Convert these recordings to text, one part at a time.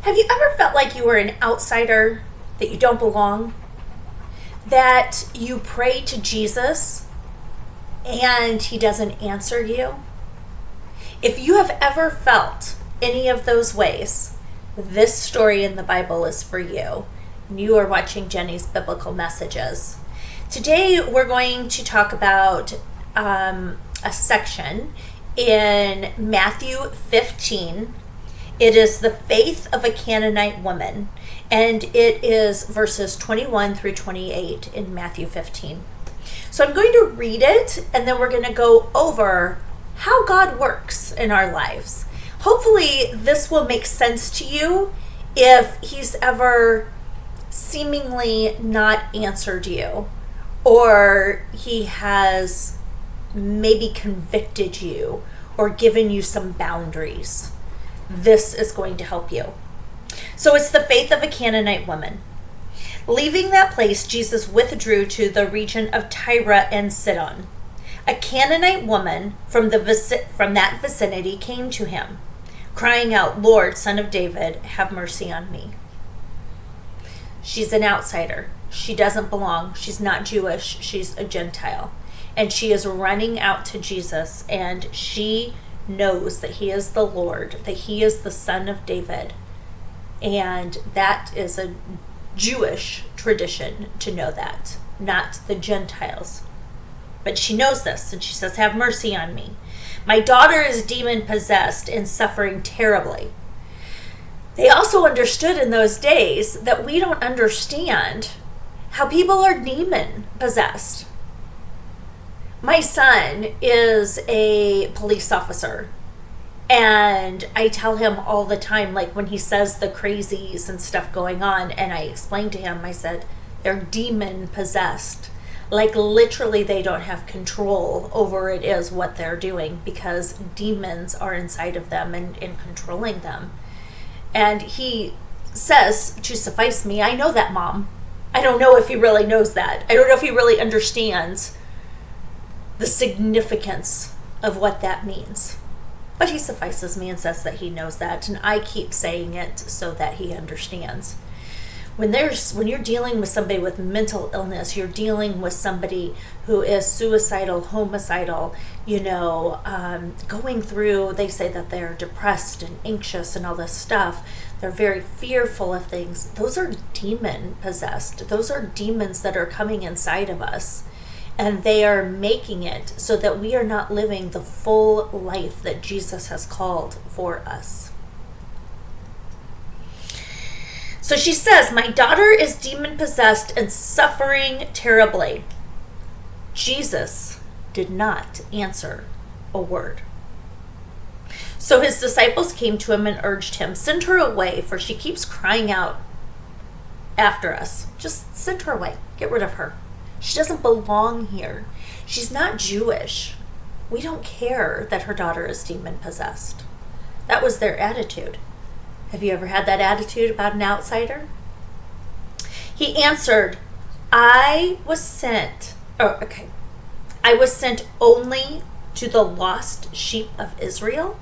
Have you ever felt like you were an outsider, that you don't belong? That you pray to Jesus and he doesn't answer you? If you have ever felt any of those ways, this story in the Bible is for you. You are watching Jenny's Biblical Messages. Today we're going to talk about a section in Matthew 15. It is the faith of a Canaanite woman, and it is verses 21 through 28 in Matthew 15. So I'm going to read it, and then we're going to go over how God works in our lives. Hopefully this will make sense to you if he's ever seemingly not answered you, or he has maybe convicted you or given you some boundaries. This is going to help you. So it's the faith of a Canaanite woman. Leaving that place, Jesus withdrew to the region of Tyre and Sidon. A Canaanite woman from that vicinity came to him, crying out, "Lord, Son of David, have mercy on me." She's an outsider. She doesn't belong. She's not Jewish. She's a Gentile. And she is running out to Jesus, and she knows that he is the Lord, that he is the Son of David. And that is a Jewish tradition to know that, not the Gentiles. But she knows this, and she says, "Have mercy on me. My daughter is demon-possessed and suffering terribly." They also understood in those days that we don't understand how people are demon-possessed. My son is a police officer, and I tell him all the time, like when he says the crazies and stuff going on, and I explained to him, I said, they're demon-possessed. Like literally they don't have control over it is what they're doing, because demons are inside of them and controlling them. And he says, to suffice me, I know that, Mom. I don't know if he really knows that. I don't know if he really understands the significance of what that means. But he suffices me and says that he knows that, and I keep saying it so that he understands. When you're dealing with somebody with mental illness, you're dealing with somebody who is suicidal, homicidal, going through, they say that they're depressed and anxious and all this stuff. They're very fearful of things. Those are demon possessed. Those are demons that are coming inside of us. And they are making it so that we are not living the full life that Jesus has called for us. So she says, "My daughter is demon-possessed and suffering terribly." Jesus did not answer a word. So his disciples came to him and urged him, "Send her away, for she keeps crying out after us. Just send her away. Get rid of her. She doesn't belong here. She's not Jewish. We don't care that her daughter is demon-possessed." That was their attitude. Have you ever had that attitude about an outsider? He answered, I was sent only to the lost sheep of Israel."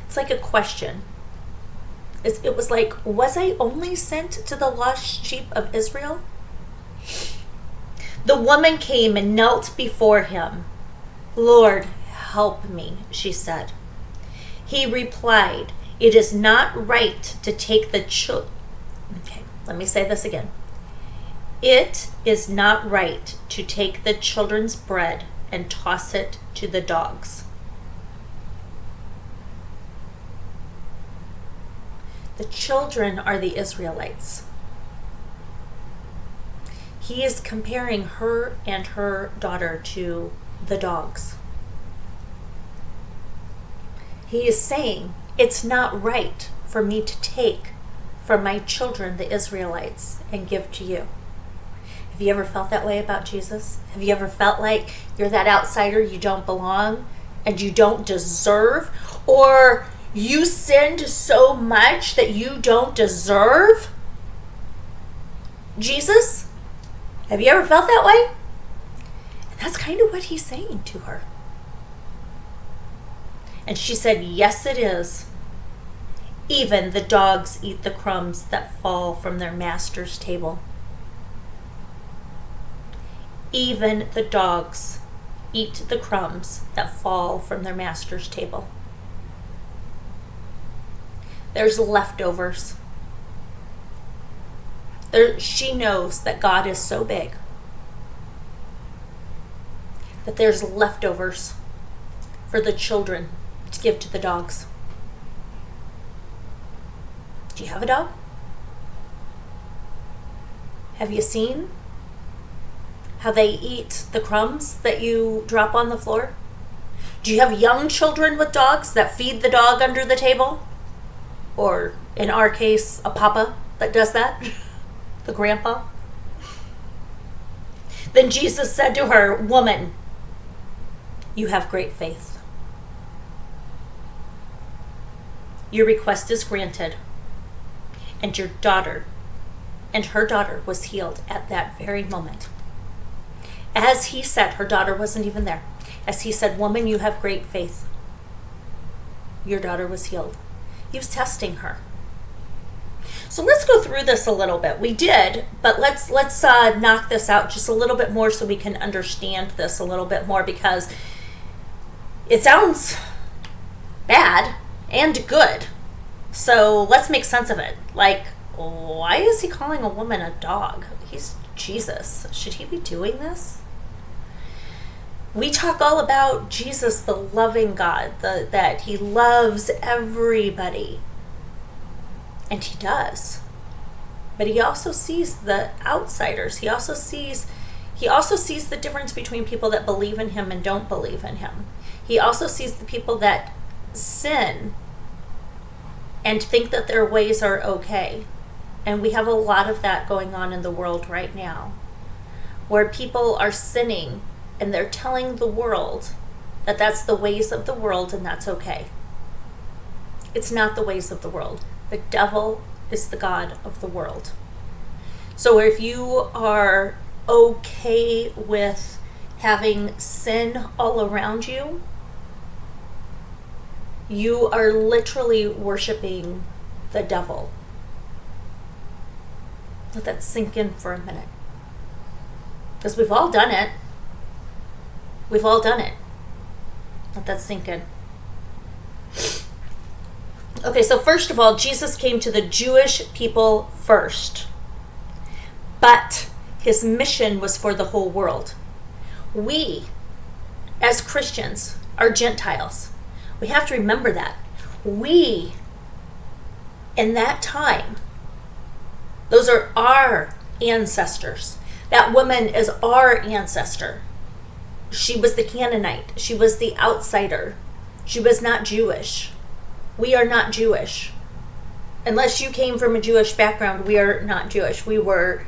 It's like a question. It was like, was I only sent to the lost sheep of Israel? The woman came and knelt before him. "Lord, help me," she said. He replied, "It is not right to take the children." Okay, let me say this again. "It is not right to take the children's bread and toss it to the dogs." The children are the Israelites. He is comparing her and her daughter to the dogs. He is saying, it's not right for me to take from my children, the Israelites, and give to you. Have you ever felt that way about Jesus? Have you ever felt like you're that outsider, you don't belong, and you don't deserve? Or you sinned so much that you don't deserve Jesus? Have you ever felt that way? And that's kind of what he's saying to her. And she said, "Yes, it is. Even the dogs eat the crumbs that fall from their master's table. Even the dogs eat the crumbs that fall from their master's table. There's leftovers. She knows that God is so big that there's leftovers for the children to give to the dogs. Do you have a dog? Have you seen how they eat the crumbs that you drop on the floor? Do you have young children with dogs that feed the dog under the table? Or, in our case, a papa that does that? The grandpa? Then Jesus said to her, "Woman, you have great faith. Your request is granted." And her daughter was healed at that very moment. As he said, her daughter wasn't even there. As he said, "Woman, you have great faith," your daughter was healed. He was testing her. So let's go through this a little bit. We did, but let's knock this out just a little bit more so we can understand this a little bit more, because it sounds bad and good. So let's make sense of it. Like, why is he calling a woman a dog? He's Jesus. Should he be doing this? We talk all about Jesus, the loving God, that he loves everybody. And he does. But he also sees the outsiders. He also sees the difference between people that believe in him and don't believe in him. He also sees the people that sin and think that their ways are okay. And we have a lot of that going on in the world right now, where people are sinning and they're telling the world that that's the ways of the world and that's okay. It's not the ways of the world. The devil is the god of the world. So if you are okay with having sin all around you, you are literally worshiping the devil. Let that sink in for a minute. Because we've all done it. We've all done it. Let that sink in. Okay, so first of all, Jesus came to the Jewish people first. But his mission was for the whole world. We, as Christians, are Gentiles. We have to remember that. We, in that time, those are our ancestors. That woman is our ancestor. She was the Canaanite. She was the outsider. She was not Jewish. We are not Jewish. Unless you came from a Jewish background, we are not Jewish. We were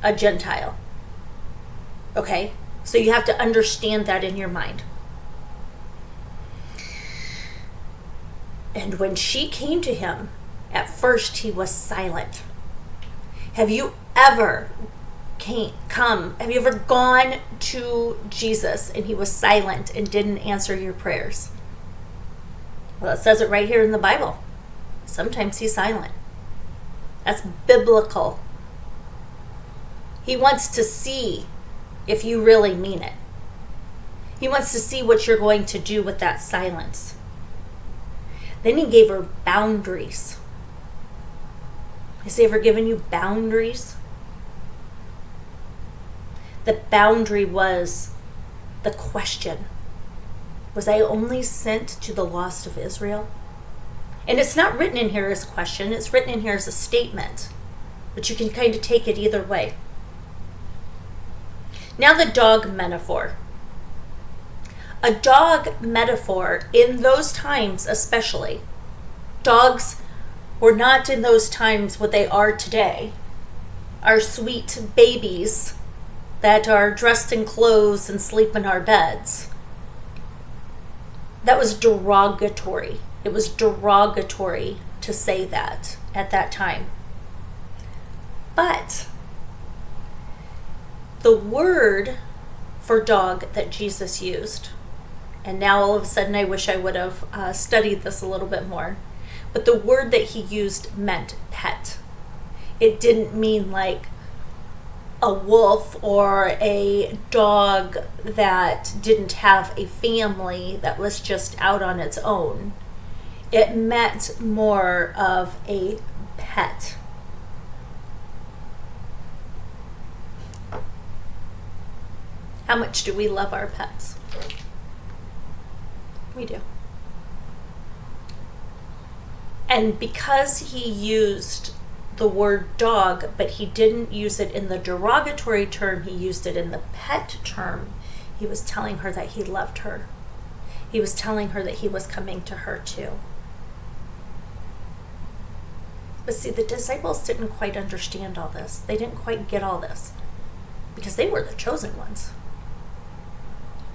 a Gentile. Okay? So you have to understand that in your mind. And when she came to him, at first he was silent. Have you ever gone to Jesus and he was silent and didn't answer your prayers? Well, it says it right here in the Bible. Sometimes he's silent. That's biblical. He wants to see if you really mean it. He wants to see what you're going to do with that silence. Then he gave her boundaries. Has he ever given you boundaries? The boundary was the question. Was I only sent to the lost of Israel? And it's not written in here as a question. It's written in here as a statement. But you can kind of take it either way. Now the dog metaphor. A dog metaphor, in those times especially, dogs were not in those times what they are today. Our sweet babies that are dressed in clothes and sleep in our beds. That was derogatory. It was derogatory to say that at that time. But the word for dog that Jesus used And now all of a sudden I wish I would have studied this a little bit more. But the word that he used meant pet. It didn't mean like a wolf or a dog that didn't have a family that was just out on its own. It meant more of a pet. How much do we love our pets? We do. And because he used the word dog, but he didn't use it in the derogatory term, he used it in the pet term, he was telling her that he loved her. He was telling her that he was coming to her too. But see, the disciples didn't quite understand all this. They didn't quite get all this because they were the chosen ones.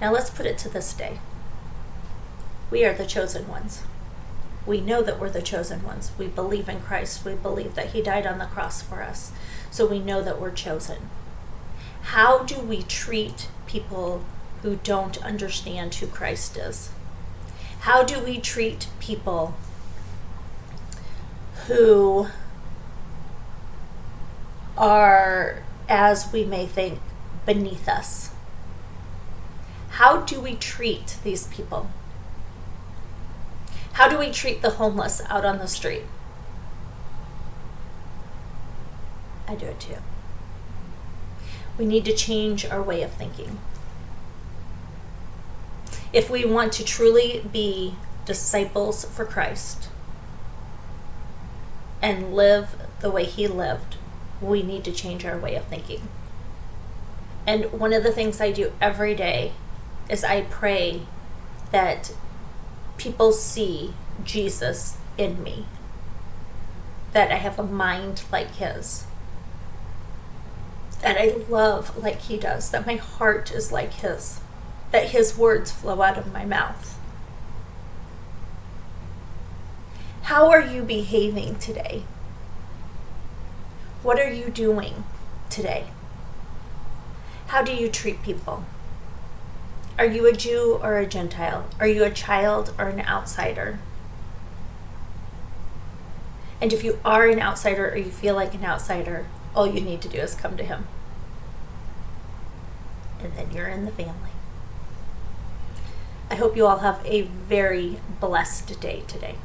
Now let's put it to this day. We are the chosen ones. We know that we're the chosen ones. We believe in Christ. We believe that he died on the cross for us. So we know that we're chosen. How do we treat people who don't understand who Christ is? How do we treat people who are, as we may think, beneath us? How do we treat these people? How do we treat the homeless out on the street? I do it too. We need to change our way of thinking. If we want to truly be disciples for Christ and live the way he lived, we need to change our way of thinking. And one of the things I do every day is I pray that people see Jesus in me, that I have a mind like his, that I love like he does, that my heart is like his, that his words flow out of my mouth. How are you behaving today? What are you doing today? How do you treat people? Are you a Jew or a Gentile? Are you a child or an outsider? And if you are an outsider or you feel like an outsider, all you need to do is come to him. And then you're in the family. I hope you all have a very blessed day today.